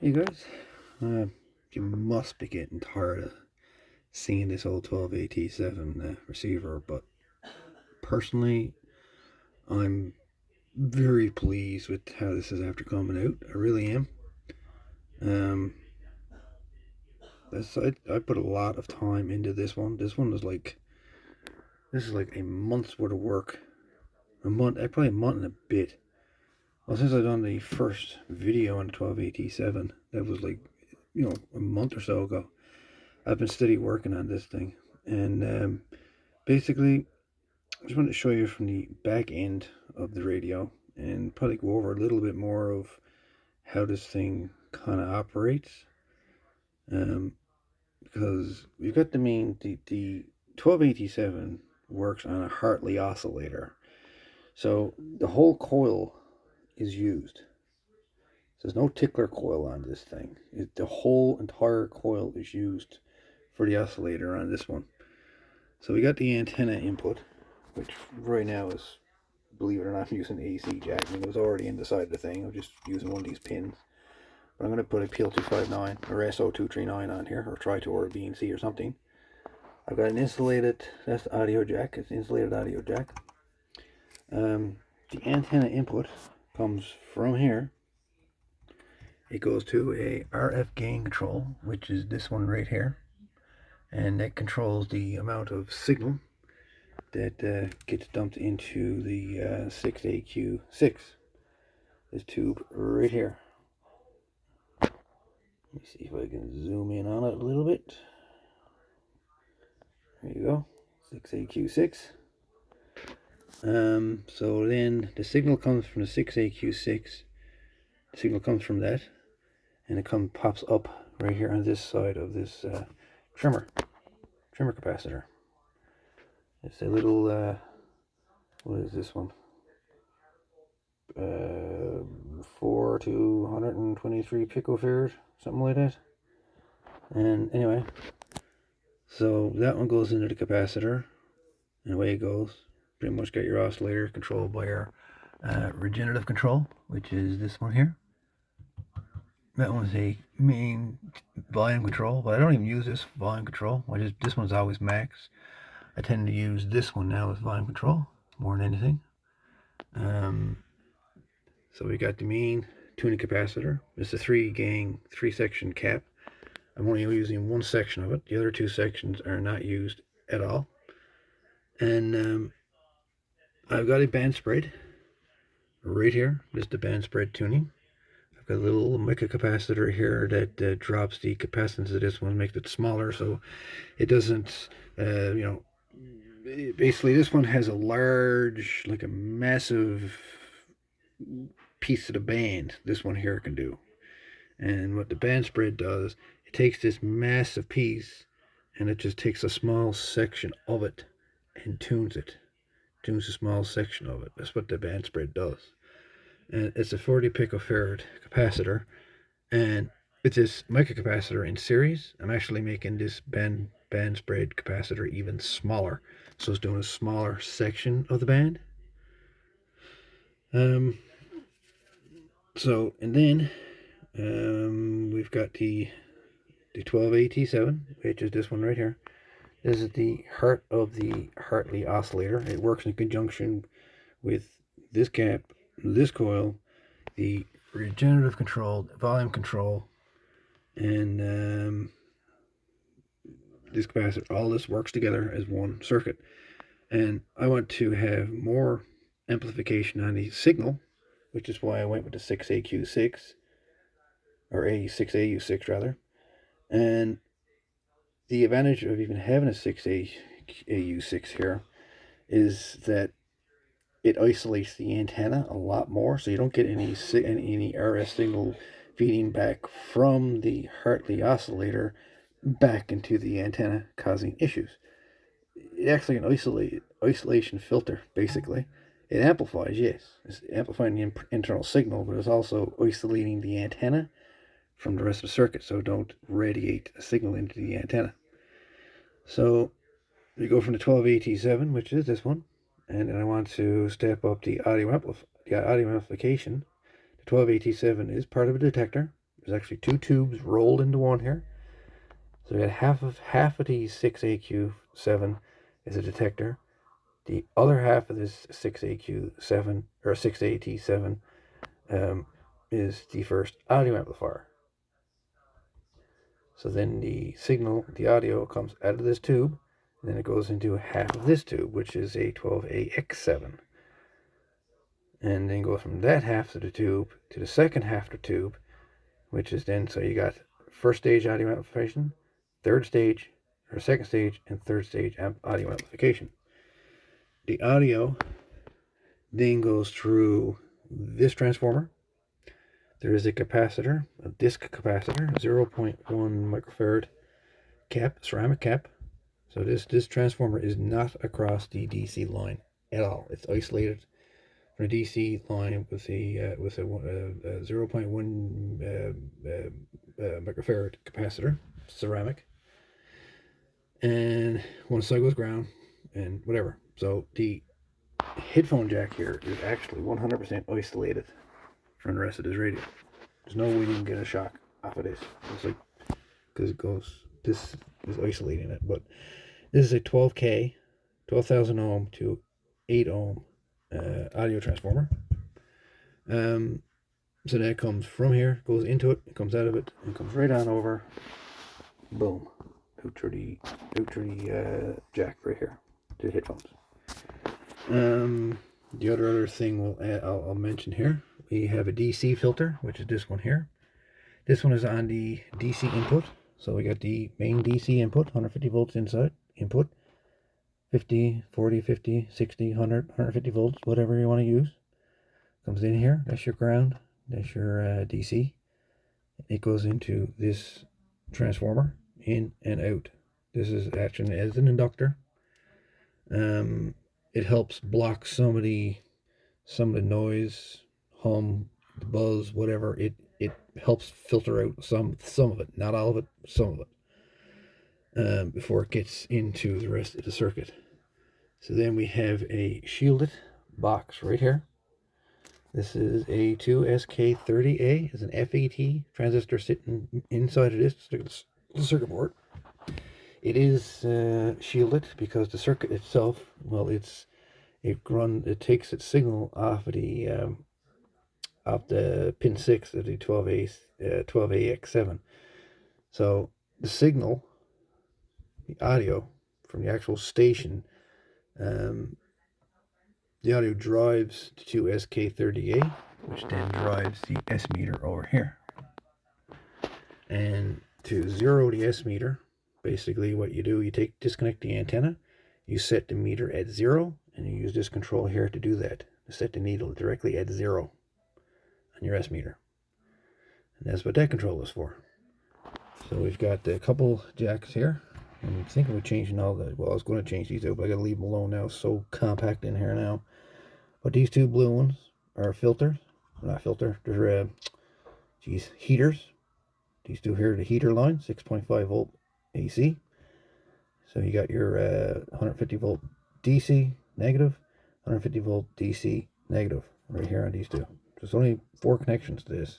Hey guys, you must be getting tired of seeing this old 12AT7 receiver, but personally, I'm very pleased with how this is after coming out. I really am. Um, I put a lot of time into this one. This is like a month's worth of work. Probably a month and a bit. Well, since I've done the first video on the 12AT7, that was like, a month or so ago. I've been steady working on this thing, and basically, I just wanted to show you from the back end of the radio and probably go over a little bit more of how this thing kind of operates. Um, because we've got the 1287 works on a Hartley oscillator, so the whole coil is used. So there's no tickler coil on this thing. The whole entire coil is used for the oscillator on this one. So we got the antenna input, which right now is, believe it or not, I'm using AC jack. I mean, it was already in the side of the thing. I'm just using one of these pins. But I'm going to put a PL259 or SO239 on here, or try to, or a BNC or something. I've got an insulated, that's the audio jack. It's an insulated audio jack. The antenna input comes from here. It goes to a RF gain control, which is this one right here. And that controls the amount of signal that gets dumped into the 6AQ6. This tube right here. Let me see if I can zoom in on it a little bit. There you go, 6AQ6. So then the signal comes from the 6AQ6. The signal comes from that, and it pops up right here on this side of this trimmer capacitor. It's a little what is this one? 4 to 123 picofarad, something like that. And anyway, so that one goes into the capacitor, and away it goes. Pretty much got your oscillator controlled by our regenerative control, which is this one here. That one's a main volume control, but I don't even use this volume control. This one's always max. I tend to use this one now as volume control more than anything. So we got the main tuning capacitor. It's a 3-section cap. I'm only using one section of it. The other two sections are not used at all. And I've got a band spread right here. This is the band spread tuning. I've got a little microcapacitor here that drops the capacitance of this one, makes it smaller so it doesn't, basically this one has a large, like a massive piece of the band. This one here can do. And what the band spread does, it takes this massive piece and it just takes a small section of it and tunes it. Tunes a small section of it. That's what the band spread does. And it's a 40 picofarad capacitor, and it's this microcapacitor in series. I'm actually making this band spread capacitor even smaller, so it's doing a smaller section of the band. So, and then we've got the 12AT7, which is this one right here. This is the heart of the Hartley oscillator. It works in conjunction with this cap, this coil, the regenerative control, volume control, and this capacitor. All this works together as one circuit. And I want to have more amplification on the signal, which is why I went with the 6AQ6, or A6AU6 rather. And the advantage of even having a 6AU6 here is that it isolates the antenna a lot more, so you don't get any RF signal feeding back from the Hartley oscillator back into the antenna, causing issues. It's actually an isolation filter, basically. It amplifies, yes. It's amplifying the internal signal, but it's also isolating the antenna from the rest of the circuit, so don't radiate a signal into the antenna. So we go from the 12AT7, which is this one, and then I want to step up the audio amplification. The 12AT7 is part of a detector. There's actually two tubes rolled into one here. So we got half of the 6AQ7 is a detector. The other half of this 6AQ7 or 6AT7 is the first audio amplifier. So then the signal, the audio, comes out of this tube, and then it goes into half of this tube, which is a 12AX7. And then goes from that half of the tube to the second half of the tube, which is then, so you got first stage audio amplification, third stage, or second stage, and third stage audio amplification. The audio then goes through this transformer. There is a capacitor, a disc capacitor, 0.1 microfarad cap, ceramic cap. So this transformer is not across the DC line at all. It's isolated from a DC line with a 0.1 microfarad capacitor, ceramic. And one side goes ground and whatever. So the headphone jack here is actually 100% isolated from the rest of this radio. There's no way you can get a shock off of this. It's like, because it goes, this is isolating it. But this is a 12K, 12,000 ohm to 8 ohm audio transformer. So that comes from here, goes into it, comes out of it, and comes right on over. Boom. Out through the jack right here to the headphones. The other thing I'll mention here, we have a DC filter, which is this one here. This one is on the DC input. So we got the main DC input, 150 volts inside input, 50, 40, 50, 60, 100, 150 volts, whatever you want to use. Comes in here, that's your ground, that's your DC. It goes into this transformer, in and out. This is acting as an inductor. It helps block some of the noise, hum, the buzz, whatever. It helps filter out some of it, not all of it, some of it, before it gets into the rest of the circuit. So then we have a shielded box right here. This is a 2SK30A. It's an FET transistor sitting inside of this the circuit board. It is shielded because the circuit itself, well, it takes its signal off of the pin 6 of the 12AX7. So the signal, the audio from the actual station, the audio drives to SK30A, which then drives the S meter over here. And to zero the S meter, basically what you do, you disconnect the antenna, you set the meter at 0, and you use this control here to do that, to set the needle directly at 0 on your S meter. And that's what that control is for. So we've got a couple jacks here. I'm thinking of changing all the, well, I was going to change these out, but I got to leave them alone now. It's so compact in here now. But these two blue ones are filters. Not filter, they're heaters. These two here are the heater line, 6.5 volt AC. So you got your 150 volt DC negative, 150 volt DC negative right here on these two. There's only 4 connections to this.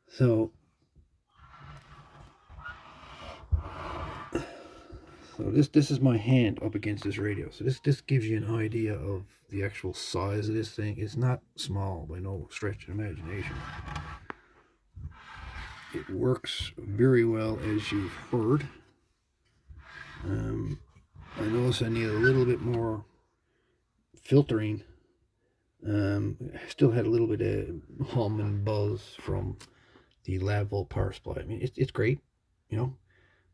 So this is my hand up against this radio. So this gives you an idea of the actual size of this thing. It's not small by no stretch of imagination. It works very well, as you've heard. I notice I need a little bit more filtering. Still had a little bit of hum and buzz from the lab volt power supply. I mean, it's great, you know,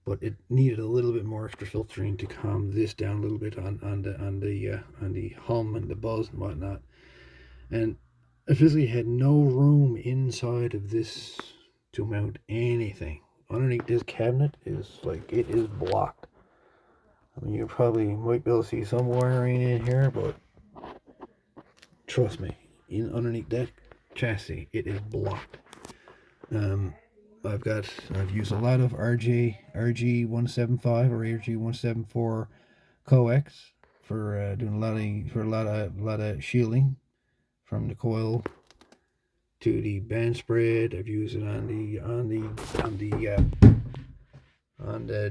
but it needed a little bit more extra filtering to calm this down a little bit on the hum and the buzz and whatnot. And I physically had no room inside of this to mount anything. Underneath this cabinet is like, it is blocked. I mean, you probably might be able to see some wiring in here, but trust me, underneath that chassis, it is blocked. I've used a lot of RG175 or RG174 coax for doing a lot of shielding from the coil to the band spread. I've used it on the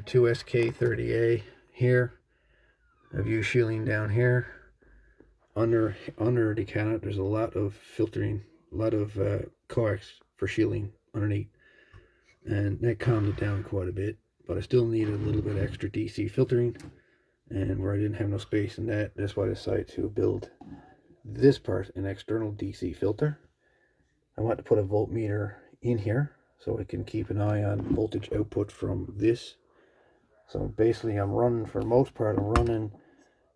2SK30A here. I've used shielding down here. Under the canopy, there's a lot of filtering, a lot of coax for shielding underneath, and that calmed it down quite a bit. But I still need a little bit extra DC filtering, and where I didn't have no space in that, that's why I decided to build this part, an external DC filter. I want to put a voltmeter in here so I can keep an eye on voltage output from this. So basically I'm running, for the most part, I'm running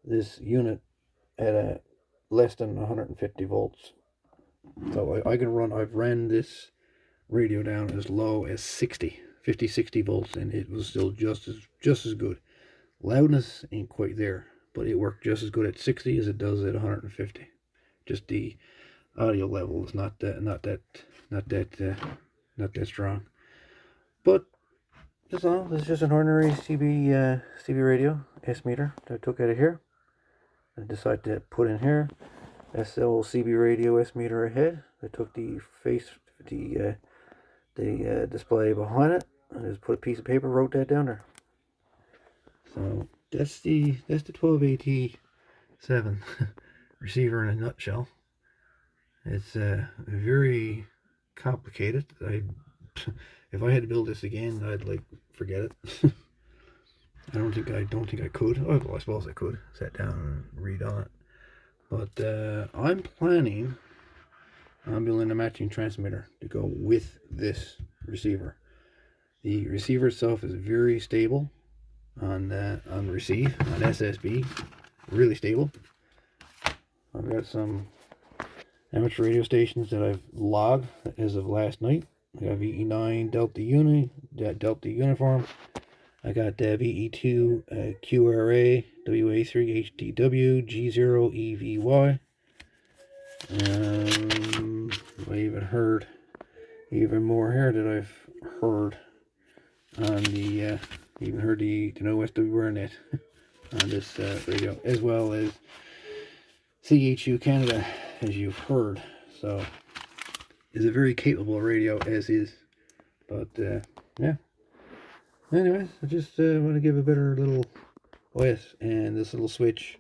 this unit at a less than 150 volts. So I can run, I've ran this radio down as low as 50, 60 volts, and it was still just as good. Loudness ain't quite there, but it worked just as good at 60 as it does at 150. Just the audio level is not that strong. But that's all. This is just an ordinary CB radio S meter that I took out of here. I decided to put in here SL CB radio S meter ahead. I took the display behind it. I just put a piece of paper, wrote that down there. So that's the 12AT7 receiver in a nutshell. It's very complicated. If I had to build this again, I'd forget it. I don't think I could. Oh, well, I suppose I could sit down and read on it. But I'm planning on building a matching transmitter to go with this receiver. The receiver itself is very stable on receive, on SSB, really stable. I've got some amateur radio stations that I've logged as of last night. I got VE9 Delta Uniform. I got VE2 QRA WA3 HTW G0 EVY. I even heard even more here that I've heard on the even heard the No SWR on this radio, as well as CHU Canada, as you've heard. So it's a very capable radio as is. But yeah. Anyways, I just want to give a better little OS, and this little switch,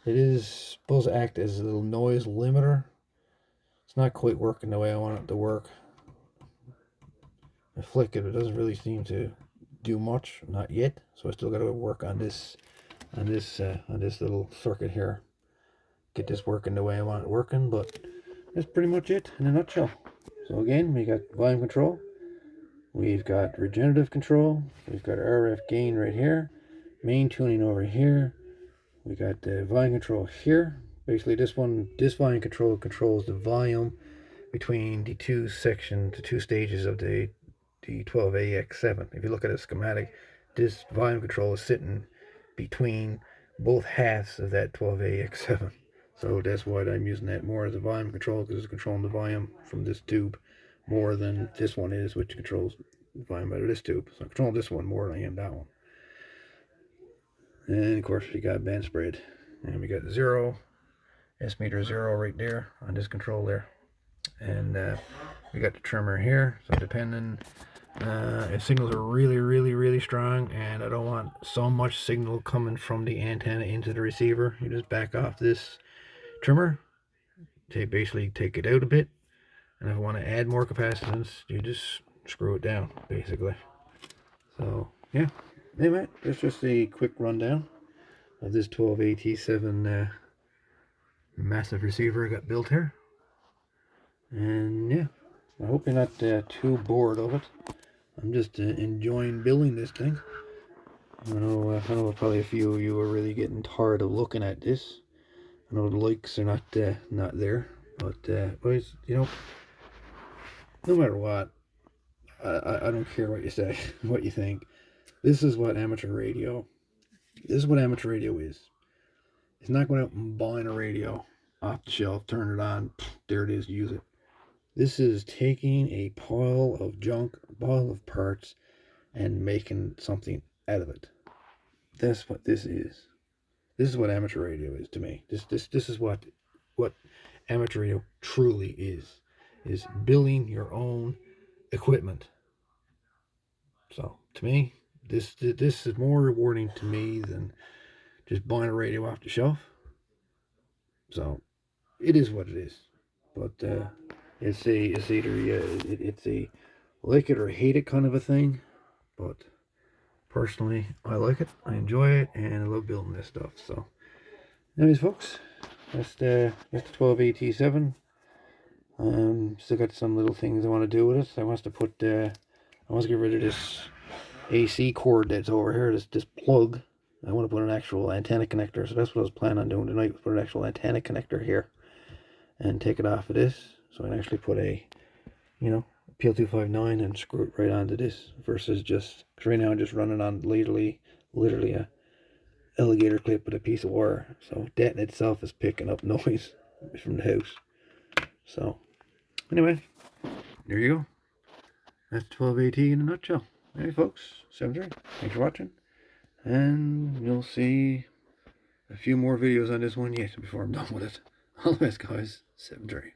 it is supposed to act as a little noise limiter. It's not quite working the way I want it to work. I flick it, it doesn't really seem to do much, not yet. So I still got to work on this little circuit here, get this working the way I want it working. But that's pretty much it in a nutshell. So again, we got volume control, we've got regenerative control, we've got RF gain right here, main tuning over here, we got the volume control here. Basically this volume control controls the volume between the two stages of the 12AX7. If you look at a schematic, this volume control is sitting between both halves of that 12AX7. So that's why I'm using that more as a volume control, because it's controlling the volume from this tube more than this one is, which controls the volume out of this tube. So I'm controlling this one more than I am that one. And of course we got band spread, and we got 0 S meter 0 right there on this control there, and we got the trimmer here. So depending if signals are really strong and I don't want so much signal coming from the antenna into the receiver, you just back off this trimmer, basically take it out a bit, and if I want to add more capacitance, you just screw it down basically. So yeah, anyway, that's just a quick rundown of this 12AT7 massive receiver I got built here. And yeah, I hope you're not too bored of it. I'm just enjoying building this thing. I know probably a few of you are really getting tired of looking at this. I know the likes are not there, but boys, no matter what, I don't care what you say, what you think. This is what amateur radio. This is what amateur radio is. It's not going out and buying a radio off the shelf, turn it on, there it is, use it. This is taking a pile of junk, a pile of parts, and making something out of it. That's what this is. This is what amateur radio is to me. This is what amateur radio truly is. is building your own equipment. So to me, this is more rewarding to me than just buying a radio off the shelf. So it is what it is. But it's either it's a like it or hate it kind of a thing. But personally, I like it. I enjoy it, and I love building this stuff. So, anyways, folks, that's the 12AT7. Still got some little things I want to do with it. I want to put I want to get rid of this AC cord that's over here. This plug. I want to put an actual antenna connector. So that's what I was planning on doing tonight. Put an actual antenna connector here and take it off of this, so I can actually put a PL259 and screw it right onto this, versus just, because right now I'm just running on literally a alligator clip with a piece of wire. So that in itself is picking up noise from the house. So anyway, there you go. That's 12AT in a nutshell. Hey folks, 7-3. Thanks for watching, and you'll see a few more videos on this one yet before I'm done with it. All the best, guys. 7-3.